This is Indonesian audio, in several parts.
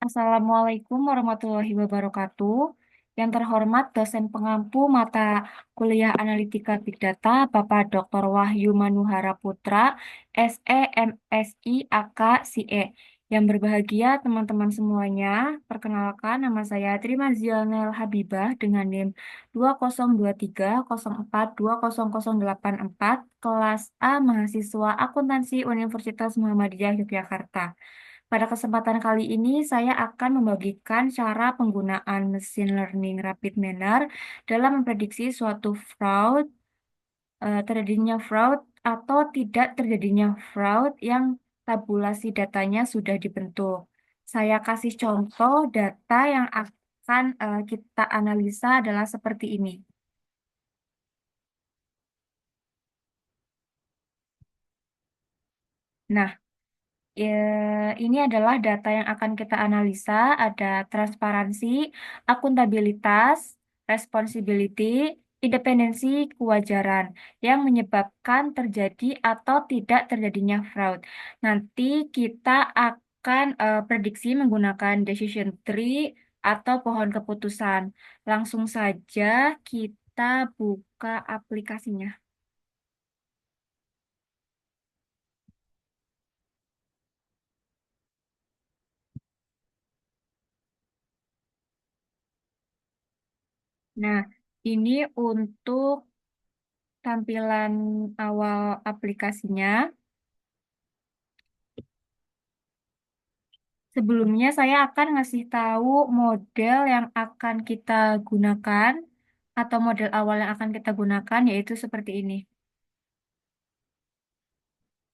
Assalamualaikum warahmatullahi wabarakatuh. Yang terhormat dosen pengampu mata kuliah Analitika Big Data, Bapak Dr. Wahyu Manuhara Putra, SE, MSI, AK, CE. Yang berbahagia teman-teman semuanya, perkenalkan nama saya Trima Zionel Habibah dengan NIM 202304200084, kelas A, mahasiswa akuntansi Universitas Muhammadiyah Yogyakarta. Pada kesempatan kali ini, saya akan membagikan cara penggunaan machine learning rapid manner dalam memprediksi suatu fraud, terjadinya fraud atau tidak terjadinya fraud yang tabulasi datanya sudah dibentuk. Saya kasih contoh data yang akan kita analisa adalah seperti ini. Nah, ini adalah data yang akan kita analisa. Ada transparansi, akuntabilitas, responsibility, independensi, kewajaran yang menyebabkan terjadi atau tidak terjadinya fraud. Nanti kita akan prediksi menggunakan decision tree atau pohon keputusan. Langsung saja kita buka aplikasinya. Nah, ini untuk tampilan awal aplikasinya. Sebelumnya saya akan ngasih tahu model yang akan kita gunakan atau model awal yang akan kita gunakan yaitu seperti ini.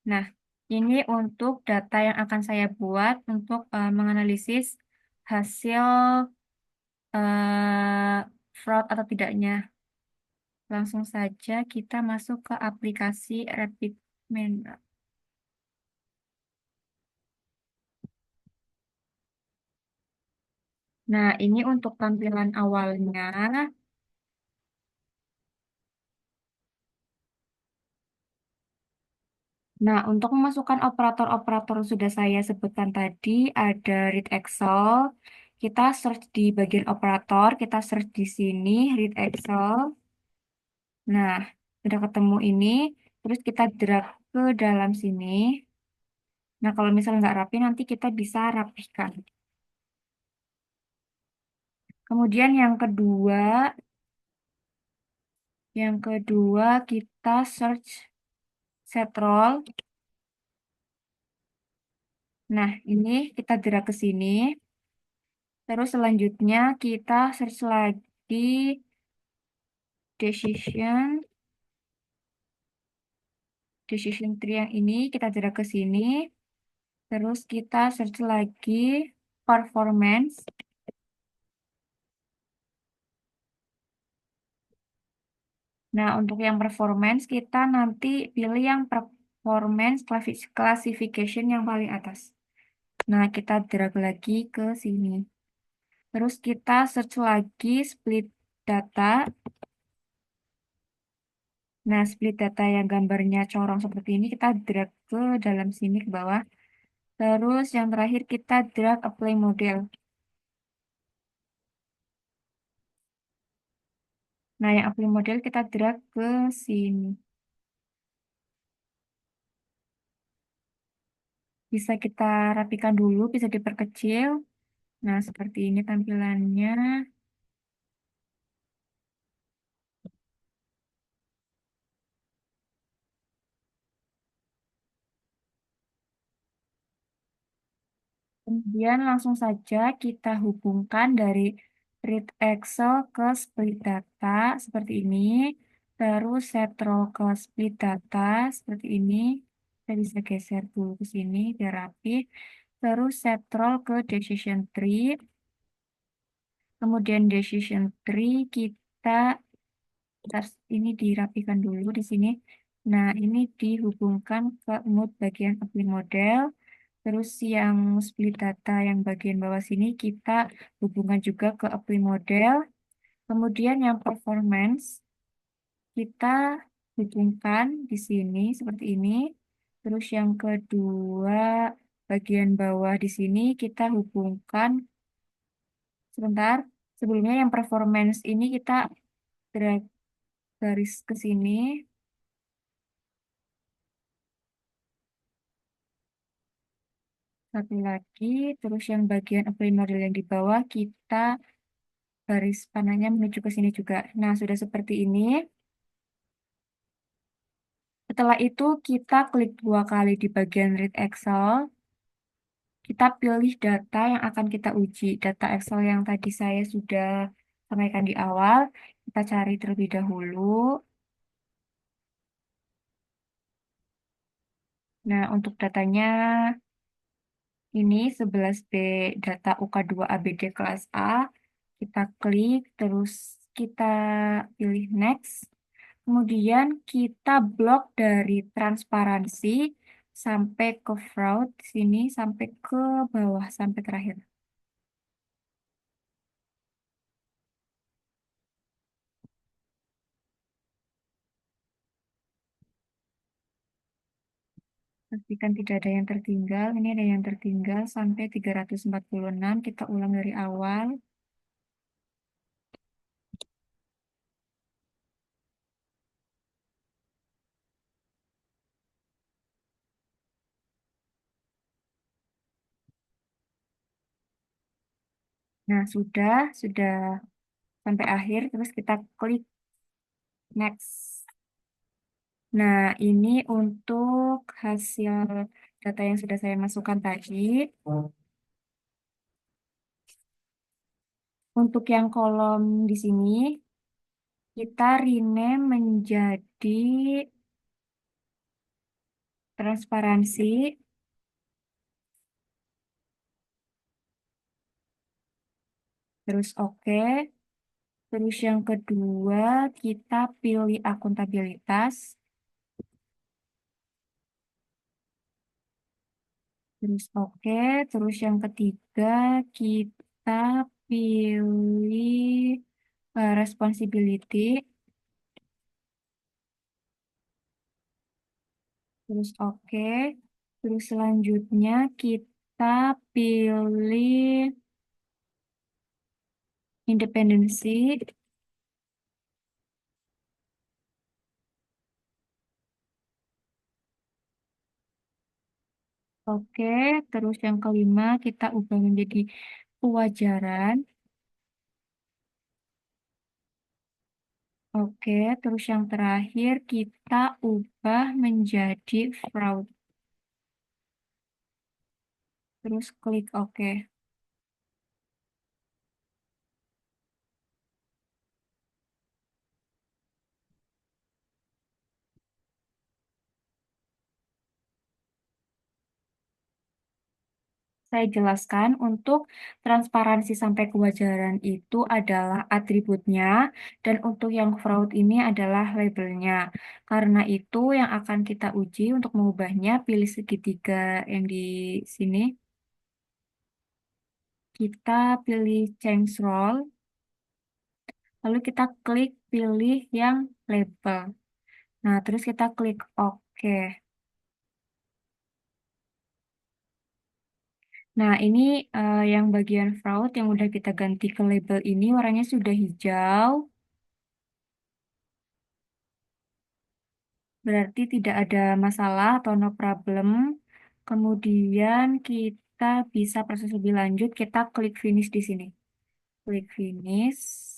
Nah, ini untuk data yang akan saya buat untuk menganalisis hasil fraud atau tidaknya. Langsung saja kita masuk ke aplikasi Rapid Manner. Nah, ini untuk tampilan awalnya. Nah, untuk memasukkan operator-operator yang sudah saya sebutkan tadi, ada read Excel. Kita search di bagian operator, kita search di sini, read Excel. Nah, sudah ketemu ini, terus kita drag ke dalam sini. Nah, kalau misalnya nggak rapi, nanti kita bisa rapihkan. Kemudian yang kedua kita search set role. Nah, ini kita drag ke sini. Terus selanjutnya kita search lagi decision decision tree yang ini kita drag ke sini. Terus kita search lagi performance. Nah, untuk yang performance kita nanti pilih yang performance classification yang paling atas. Nah, kita drag lagi ke sini. Terus kita search lagi split data. Nah, split data yang gambarnya corong seperti ini kita drag ke dalam sini ke bawah. Terus yang terakhir kita drag apply model. Nah, yang apply model kita drag ke sini. Bisa kita rapikan dulu, bisa diperkecil. Nah, seperti ini tampilannya. Kemudian langsung saja kita hubungkan dari read Excel ke split data seperti ini. Terus set row ke split data seperti ini. Kita bisa geser dulu ke sini biar rapi. Terus set row ke decision tree. Kemudian decision tree kita ini dirapikan dulu di sini. Nah, ini dihubungkan ke node bagian apply model. Terus yang split data yang bagian bawah sini kita hubungkan juga ke apply model. Kemudian yang performance kita hubungkan di sini seperti ini. Terus yang kedua bagian bawah di sini kita hubungkan sebentar. Sebelumnya yang performance ini kita drag garis ke sini. Satu lagi, terus yang bagian apply model yang di bawah kita garis panahnya menuju ke sini juga. Nah, sudah seperti ini. Setelah itu kita klik dua kali di bagian read Excel. Kita pilih data yang akan kita uji. Data Excel yang tadi saya sudah sampaikan di awal. Kita cari terlebih dahulu. Nah, untuk datanya ini 11B data UK2 ABD kelas A. Kita klik, terus kita pilih next. Kemudian kita blok dari transparansi sampai ke fraud sini sampai ke bawah sampai terakhir. Pastikan tidak ada yang tertinggal. Ini ada yang tertinggal sampai 346. Kita ulang dari awal. Nah, sudah sampai akhir. Terus kita klik next. Nah, ini untuk hasil data yang sudah saya masukkan tadi. Untuk yang kolom di sini, kita rename menjadi transparansi. Terus oke. Terus yang kedua, kita pilih akuntabilitas. Terus oke. Terus yang ketiga, kita pilih responsibility. Terus oke. Terus selanjutnya kita pilih independensi. Oke. Terus yang kelima, kita ubah menjadi kewajaran. Oke, terus yang terakhir kita ubah menjadi fraud. Terus klik OK. Saya jelaskan untuk transparansi sampai kewajaran itu adalah atributnya dan untuk yang fraud ini adalah labelnya. Karena itu yang akan kita uji untuk mengubahnya, pilih segitiga yang di sini. Kita pilih change role, lalu kita klik pilih yang label. Nah, terus kita klik OK. Nah, ini yang bagian fraud yang udah kita ganti ke label ini warnanya sudah hijau. Berarti tidak ada masalah atau no problem. Kemudian kita bisa proses lebih lanjut. Kita klik finish di sini. Klik finish.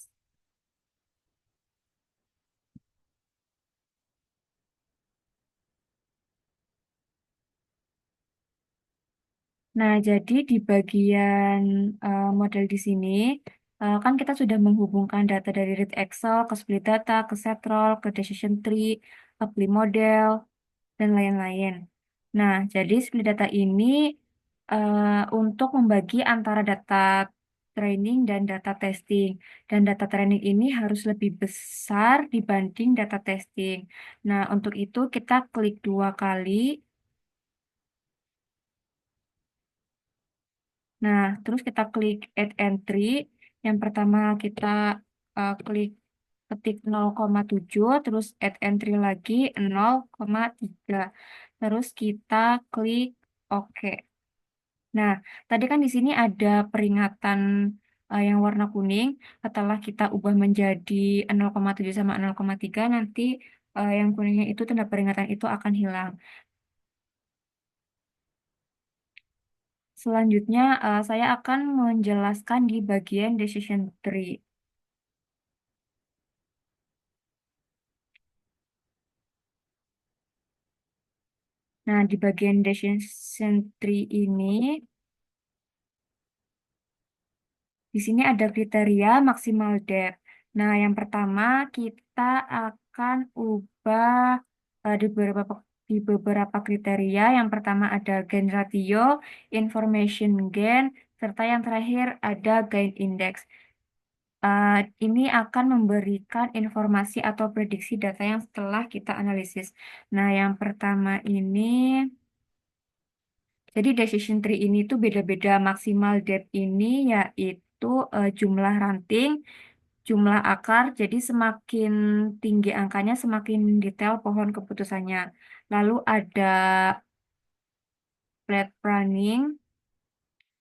Nah, jadi di bagian model di sini, kan kita sudah menghubungkan data dari read Excel ke split data, ke set role, ke decision tree, apply model, dan lain-lain. Nah, jadi split data ini untuk membagi antara data training dan data testing. Dan data training ini harus lebih besar dibanding data testing. Nah, untuk itu kita klik dua kali. Nah, terus kita klik add entry. Yang pertama kita klik ketik 0,7, terus add entry lagi 0,3. Terus kita klik OK. Nah, tadi kan di sini ada peringatan yang warna kuning. Setelah kita ubah menjadi 0,7 sama 0,3, nanti yang kuningnya itu tanda peringatan itu akan hilang. Selanjutnya, saya akan menjelaskan di bagian decision tree. Nah, di bagian decision tree ini, di sini ada kriteria maksimal depth. Nah, yang pertama kita akan ubah di beberapa kriteria. Yang pertama ada gain ratio, information gain, serta yang terakhir ada gain index. Ini akan memberikan informasi atau prediksi data yang setelah kita analisis. Nah, yang pertama ini, jadi decision tree ini tuh beda-beda. Maksimal depth ini yaitu jumlah ranting, jumlah akar. Jadi semakin tinggi angkanya, semakin detail pohon keputusannya. Lalu ada flat pruning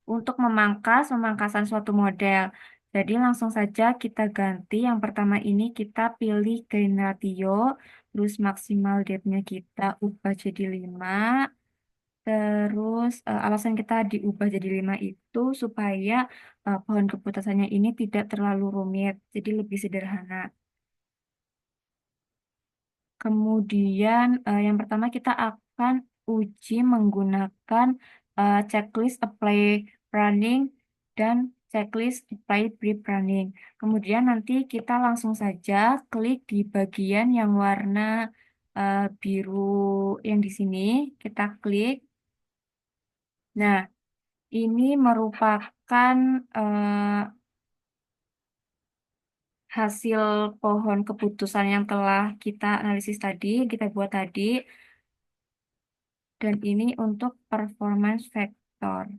untuk memangkasan suatu model. Jadi langsung saja kita ganti. Yang pertama ini kita pilih gain ratio, terus maksimal depth-nya kita ubah jadi 5. Terus alasan kita diubah jadi 5 itu supaya pohon keputusannya ini tidak terlalu rumit, jadi lebih sederhana. Kemudian yang pertama kita akan uji menggunakan checklist apply running dan checklist apply pre-running. Kemudian nanti kita langsung saja klik di bagian yang warna biru yang di sini. Kita klik. Nah, ini merupakan eh, hasil pohon keputusan yang telah kita analisis tadi, kita buat tadi. Dan ini untuk performance factor.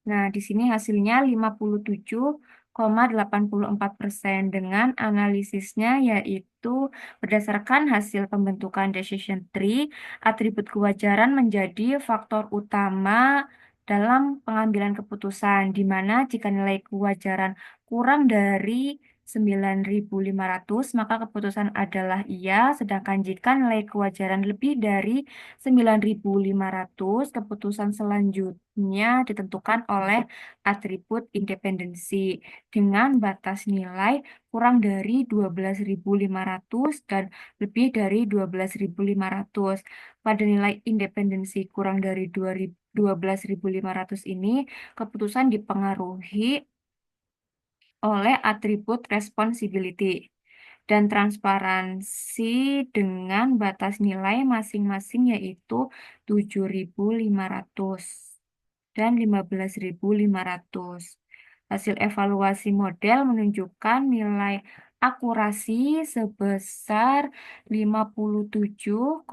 Nah, di sini hasilnya 57,84% dengan analisisnya yaitu berdasarkan hasil pembentukan decision tree, atribut kewajaran menjadi faktor utama dalam pengambilan keputusan, di mana jika nilai kewajaran kurang dari 9.500 maka keputusan adalah iya, sedangkan jika nilai kewajaran lebih dari 9.500 keputusan selanjutnya ditentukan oleh atribut independensi dengan batas nilai kurang dari 12.500 dan lebih dari 12.500. Pada nilai independensi kurang dari 12.500 ini, keputusan dipengaruhi oleh atribut responsibility dan transparansi dengan batas nilai masing-masing yaitu 7.500 dan 15.500. Hasil evaluasi model menunjukkan nilai akurasi sebesar 57,84%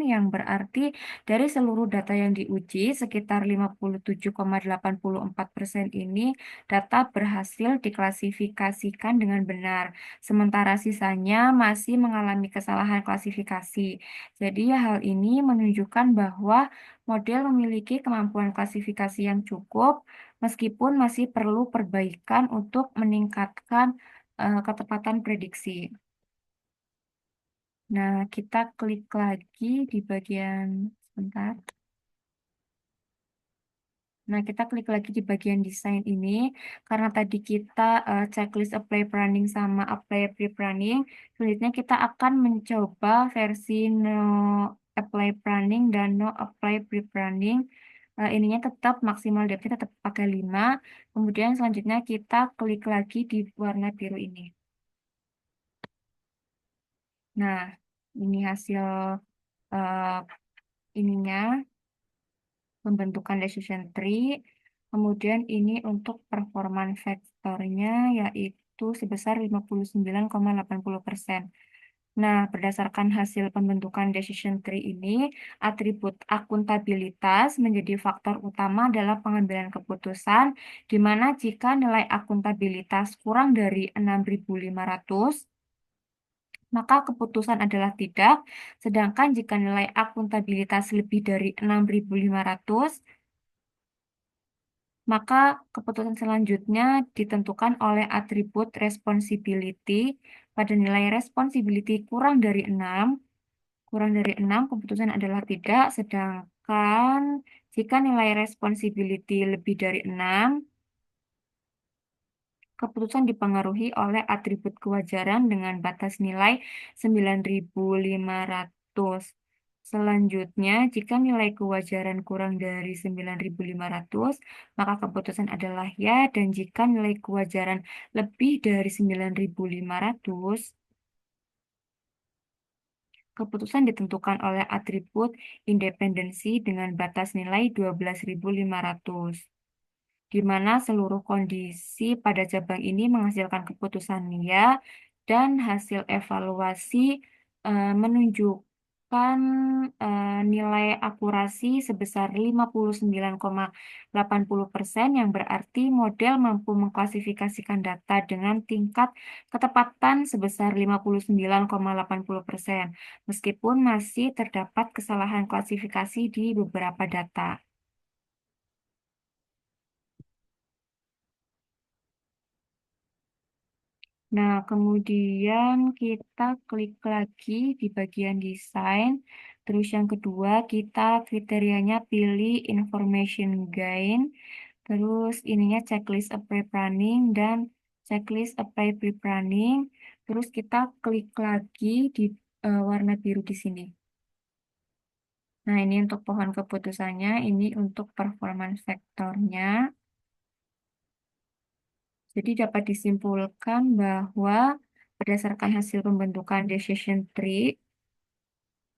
yang berarti dari seluruh data yang diuji sekitar 57,84% ini data berhasil diklasifikasikan dengan benar, sementara sisanya masih mengalami kesalahan klasifikasi. Jadi hal ini menunjukkan bahwa model memiliki kemampuan klasifikasi yang cukup, meskipun masih perlu perbaikan untuk meningkatkan ketepatan prediksi. Nah, kita klik lagi di bagian sebentar. Nah, kita klik lagi di bagian desain ini. Karena tadi kita checklist apply planning sama apply pre-planning. Selanjutnya kita akan mencoba versi no apply planning dan no apply pre-planning. Ininya tetap maksimal depth-nya tetap pakai 5. Kemudian selanjutnya kita klik lagi di warna biru ini. Nah, ini hasil eh, ininya. Pembentukan decision tree. Kemudian ini untuk performance factornya yaitu sebesar 59,80%. Nah, berdasarkan hasil pembentukan decision tree ini, atribut akuntabilitas menjadi faktor utama dalam pengambilan keputusan, di mana jika nilai akuntabilitas kurang dari 6.500 maka keputusan adalah tidak. Sedangkan jika nilai akuntabilitas lebih dari 6.500, maka keputusan selanjutnya ditentukan oleh atribut responsibility. Pada nilai responsibility kurang dari enam, keputusan adalah tidak. Sedangkan jika nilai responsibility lebih dari 6, keputusan dipengaruhi oleh atribut kewajaran dengan batas nilai 9.500. Selanjutnya, jika nilai kewajaran kurang dari 9.500, maka keputusan adalah ya, dan jika nilai kewajaran lebih dari 9.500, keputusan ditentukan oleh atribut independensi dengan batas nilai 12.500, di mana seluruh kondisi pada cabang ini menghasilkan keputusan ya, dan hasil evaluasi menunjukkan nilai akurasi sebesar 59,80%, yang berarti model mampu mengklasifikasikan data dengan tingkat ketepatan sebesar 59,80%, meskipun masih terdapat kesalahan klasifikasi di beberapa data. Nah, kemudian kita klik lagi di bagian desain. Terus yang kedua, kita kriterianya pilih information gain. Terus ininya checklist apply planning dan checklist apply pre-planning. Terus kita klik lagi di warna biru di sini. Nah, ini untuk pohon keputusannya, ini untuk performance vektornya. Jadi dapat disimpulkan bahwa berdasarkan hasil pembentukan decision tree,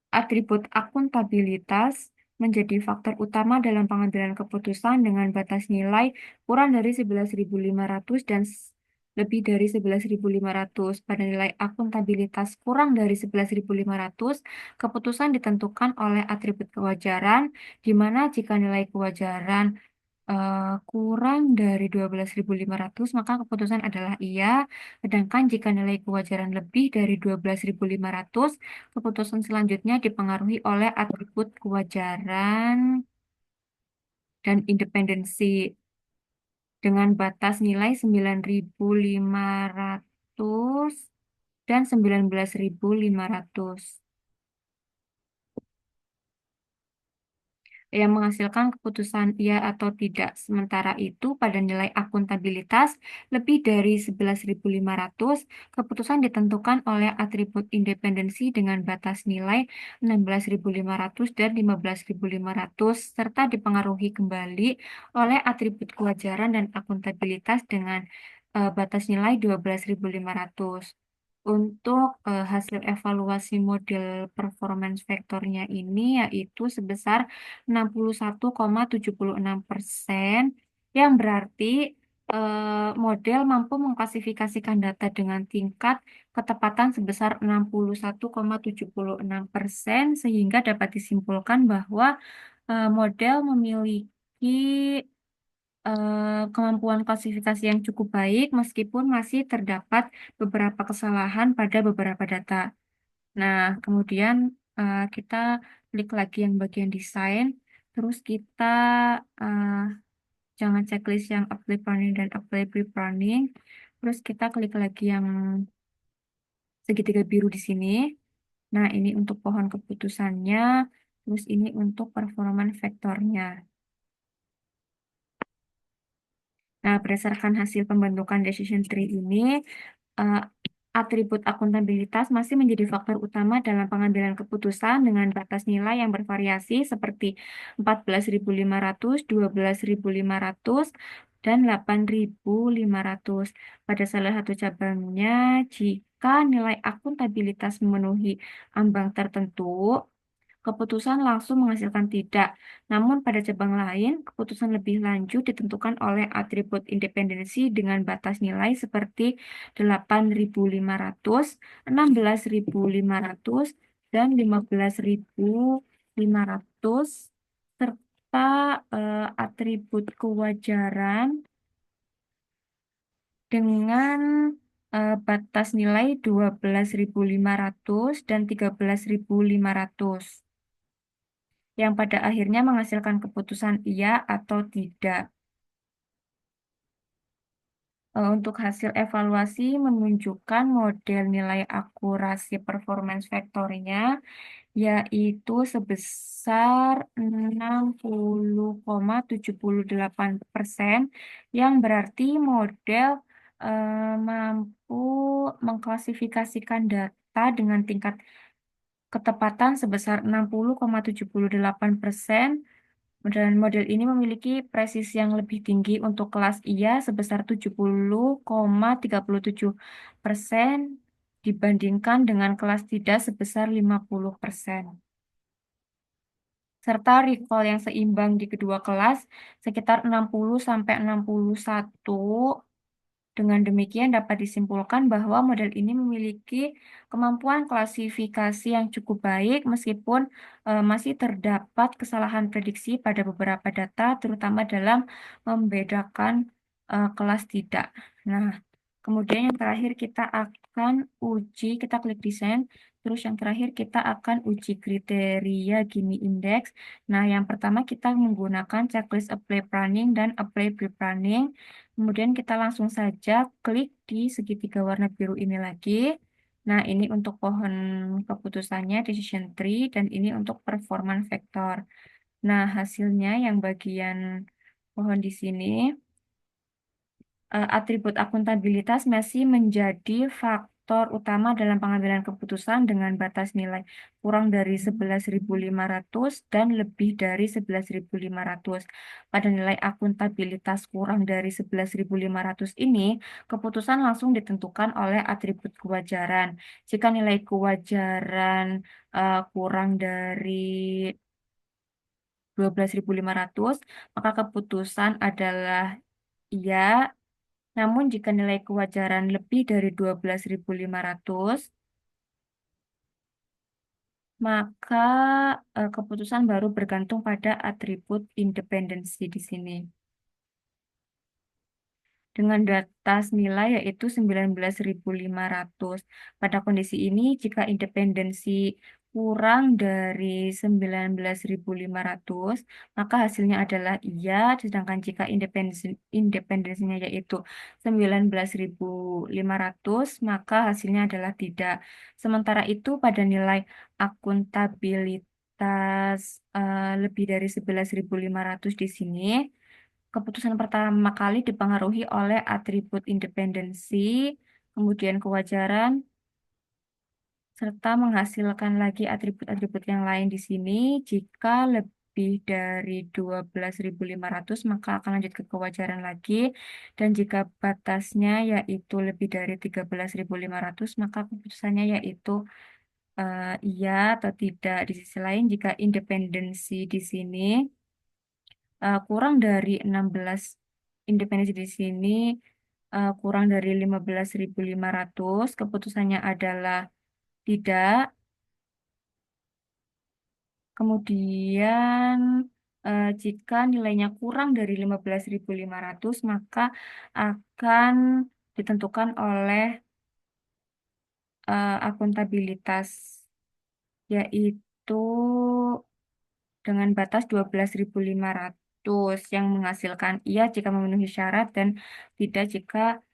atribut akuntabilitas menjadi faktor utama dalam pengambilan keputusan dengan batas nilai kurang dari 11.500 dan lebih dari 11.500. Pada nilai akuntabilitas kurang dari 11.500, keputusan ditentukan oleh atribut kewajaran, di mana jika nilai kewajaran kurang dari 12.500, maka keputusan adalah iya. Sedangkan jika nilai kewajaran lebih dari 12.500, keputusan selanjutnya dipengaruhi oleh atribut kewajaran dan independensi dengan batas nilai 9.500 dan 19.500, yang menghasilkan keputusan iya atau tidak. Sementara itu, pada nilai akuntabilitas lebih dari 11.500, keputusan ditentukan oleh atribut independensi dengan batas nilai 16.500 dan 15.500, serta dipengaruhi kembali oleh atribut kewajaran dan akuntabilitas dengan batas nilai 12.500. Untuk hasil evaluasi model performance vektornya ini yaitu sebesar 61,76%, yang berarti model mampu mengklasifikasikan data dengan tingkat ketepatan sebesar 61,76%, sehingga dapat disimpulkan bahwa model memiliki kemampuan klasifikasi yang cukup baik meskipun masih terdapat beberapa kesalahan pada beberapa data. Nah, kemudian kita klik lagi yang bagian desain, terus kita eh, jangan checklist yang apply planning dan apply pre-planning, terus kita klik lagi yang segitiga biru di sini. Nah, ini untuk pohon keputusannya, terus ini untuk performance vektornya. Nah, berdasarkan hasil pembentukan decision tree ini, eh, atribut akuntabilitas masih menjadi faktor utama dalam pengambilan keputusan dengan batas nilai yang bervariasi seperti 14.500, 12.500, dan 8.500. Pada salah satu cabangnya, jika nilai akuntabilitas memenuhi ambang tertentu, keputusan langsung menghasilkan tidak. Namun pada cabang lain, keputusan lebih lanjut ditentukan oleh atribut independensi dengan batas nilai seperti 8.500, 16.500, dan 15.500, serta atribut kewajaran dengan batas nilai 12.500 dan 13.500 yang pada akhirnya menghasilkan keputusan iya atau tidak. Untuk hasil evaluasi menunjukkan model nilai akurasi performance vektornya yaitu sebesar 60,78%, yang berarti model mampu mengklasifikasikan data dengan tingkat ketepatan sebesar 60,78%, dan model ini memiliki presisi yang lebih tinggi untuk kelas iya sebesar 70,37% dibandingkan dengan kelas tidak sebesar 50%. Serta recall yang seimbang di kedua kelas sekitar 60 sampai 61. Dengan demikian dapat disimpulkan bahwa model ini memiliki kemampuan klasifikasi yang cukup baik meskipun masih terdapat kesalahan prediksi pada beberapa data, terutama dalam membedakan kelas tidak. Nah, kemudian yang terakhir kita akan uji, kita klik desain, terus yang terakhir kita akan uji kriteria Gini Index. Nah, yang pertama kita menggunakan checklist apply planning dan apply pre-planning. Kemudian kita langsung saja klik di segitiga warna biru ini lagi. Nah, ini untuk pohon keputusannya, decision tree, dan ini untuk performance vector. Nah, hasilnya yang bagian pohon di sini, atribut akuntabilitas masih menjadi faktor utama dalam pengambilan keputusan dengan batas nilai kurang dari 11.500 dan lebih dari 11.500. Pada nilai akuntabilitas kurang dari 11.500 ini, keputusan langsung ditentukan oleh atribut kewajaran. Jika nilai kewajaran kurang dari 12.500, maka keputusan adalah iya. Namun jika nilai kewajaran lebih dari 12.500, maka keputusan baru bergantung pada atribut independensi di sini. Dengan batas nilai yaitu 19.500. Pada kondisi ini, jika independensi kurang dari 19.500, maka hasilnya adalah iya, sedangkan jika independensinya yaitu 19.500, maka hasilnya adalah tidak. Sementara itu, pada nilai akuntabilitas lebih dari 11.500 di sini, keputusan pertama kali dipengaruhi oleh atribut independensi, kemudian kewajaran, serta menghasilkan lagi atribut-atribut yang lain di sini. Jika lebih dari 12.500, maka akan lanjut ke kewajaran lagi. Dan jika batasnya yaitu lebih dari 13.500, maka keputusannya yaitu iya atau tidak. Di sisi lain, jika independensi di sini kurang dari 16, independensi di sini kurang dari 15.500, keputusannya adalah tidak. Kemudian jika nilainya kurang dari 15.500, maka akan ditentukan oleh akuntabilitas, yaitu dengan batas 12.500 yang menghasilkan iya jika memenuhi syarat dan tidak jika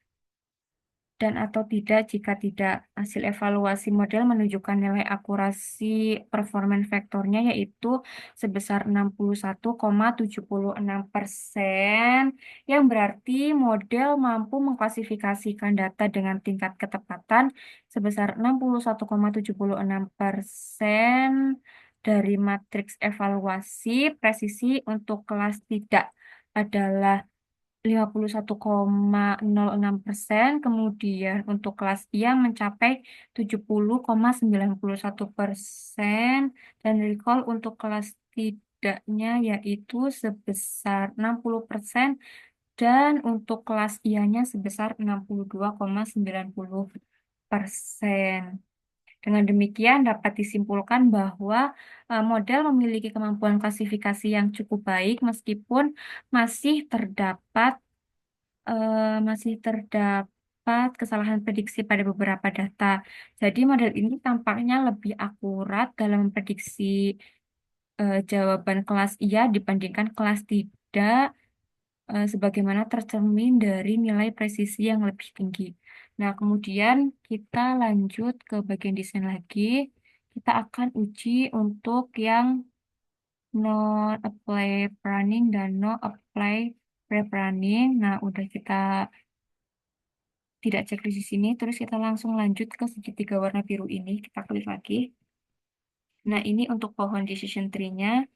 dan atau tidak jika tidak. Hasil evaluasi model menunjukkan nilai akurasi performance vektornya yaitu sebesar 61,76%, yang berarti model mampu mengklasifikasikan data dengan tingkat ketepatan sebesar 61,76% dari matriks evaluasi. Presisi untuk kelas tidak adalah 51,06%, kemudian untuk kelas iya mencapai 70,91%, dan recall untuk kelas tidaknya yaitu sebesar 60%, dan untuk kelas ianya sebesar 62,90%. Dengan demikian dapat disimpulkan bahwa model memiliki kemampuan klasifikasi yang cukup baik meskipun masih terdapat terdapat kesalahan prediksi pada beberapa data. Jadi model ini tampaknya lebih akurat dalam memprediksi jawaban kelas iya dibandingkan kelas tidak, sebagaimana tercermin dari nilai presisi yang lebih tinggi. Nah, kemudian kita lanjut ke bagian desain lagi. Kita akan uji untuk yang no apply running dan no apply pre-running. Nah, udah kita tidak checklist di sini, terus kita langsung lanjut ke segitiga warna biru ini. Kita klik lagi. Nah, ini untuk pohon decision tree-nya.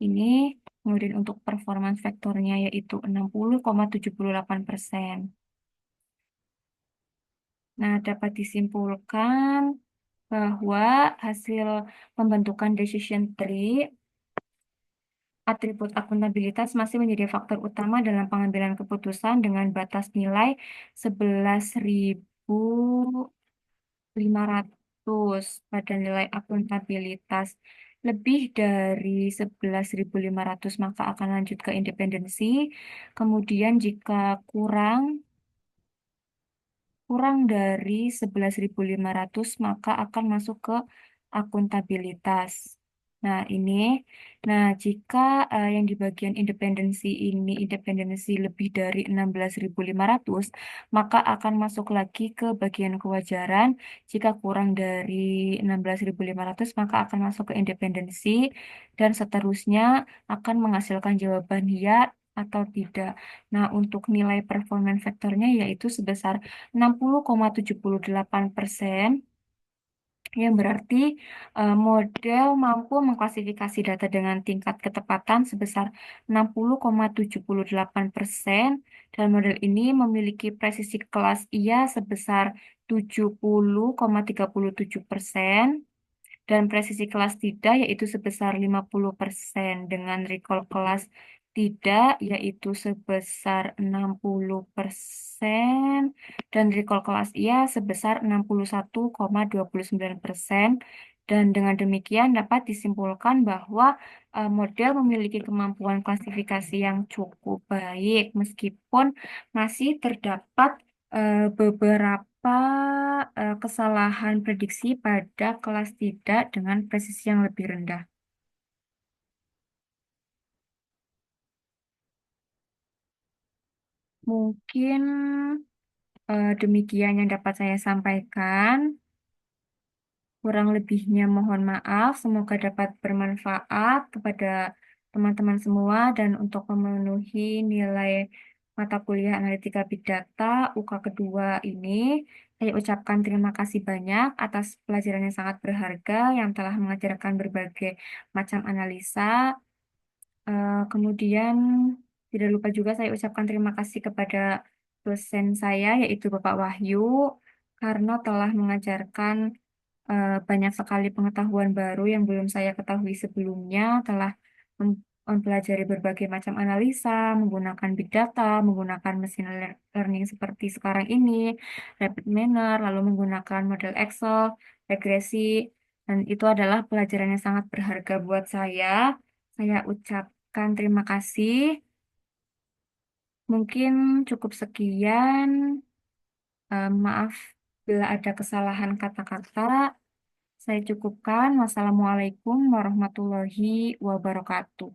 Ini kemudian untuk performance vektornya yaitu 60,78%. Nah, dapat disimpulkan bahwa hasil pembentukan decision tree, atribut akuntabilitas masih menjadi faktor utama dalam pengambilan keputusan dengan batas nilai 11.500 pada nilai akuntabilitas. Lebih dari 11.500 maka akan lanjut ke independensi. Kemudian jika kurang kurang dari 11.500 maka akan masuk ke akuntabilitas. Nah, ini. Nah, jika yang di bagian independensi ini independensi lebih dari 16.500 maka akan masuk lagi ke bagian kewajaran. Jika kurang dari 16.500 maka akan masuk ke independensi dan seterusnya akan menghasilkan jawaban ya atau tidak. Nah, untuk nilai performance vektornya yaitu sebesar 60,78%, yang berarti model mampu mengklasifikasi data dengan tingkat ketepatan sebesar 60,78% dan model ini memiliki presisi kelas IA sebesar 70,37% dan presisi kelas tidak yaitu sebesar 50% dengan recall kelas tidak yaitu sebesar 60% dan recall kelas iya sebesar 61,29%. Dan dengan demikian dapat disimpulkan bahwa model memiliki kemampuan klasifikasi yang cukup baik meskipun masih terdapat beberapa kesalahan prediksi pada kelas tidak dengan presisi yang lebih rendah. Mungkin demikian yang dapat saya sampaikan. Kurang lebihnya mohon maaf. Semoga dapat bermanfaat kepada teman-teman semua dan untuk memenuhi nilai mata kuliah analitika big data UK kedua ini. Saya ucapkan terima kasih banyak atas pelajaran yang sangat berharga yang telah mengajarkan berbagai macam analisa. Kemudian tidak lupa juga saya ucapkan terima kasih kepada dosen saya yaitu Bapak Wahyu karena telah mengajarkan banyak sekali pengetahuan baru yang belum saya ketahui sebelumnya, telah mempelajari berbagai macam analisa, menggunakan big data, menggunakan machine learning seperti sekarang ini, rapid manner, lalu menggunakan model Excel, regresi, dan itu adalah pelajaran yang sangat berharga buat saya. Saya ucapkan terima kasih. Mungkin cukup sekian. Maaf bila ada kesalahan kata-kata. Saya cukupkan. Wassalamualaikum warahmatullahi wabarakatuh.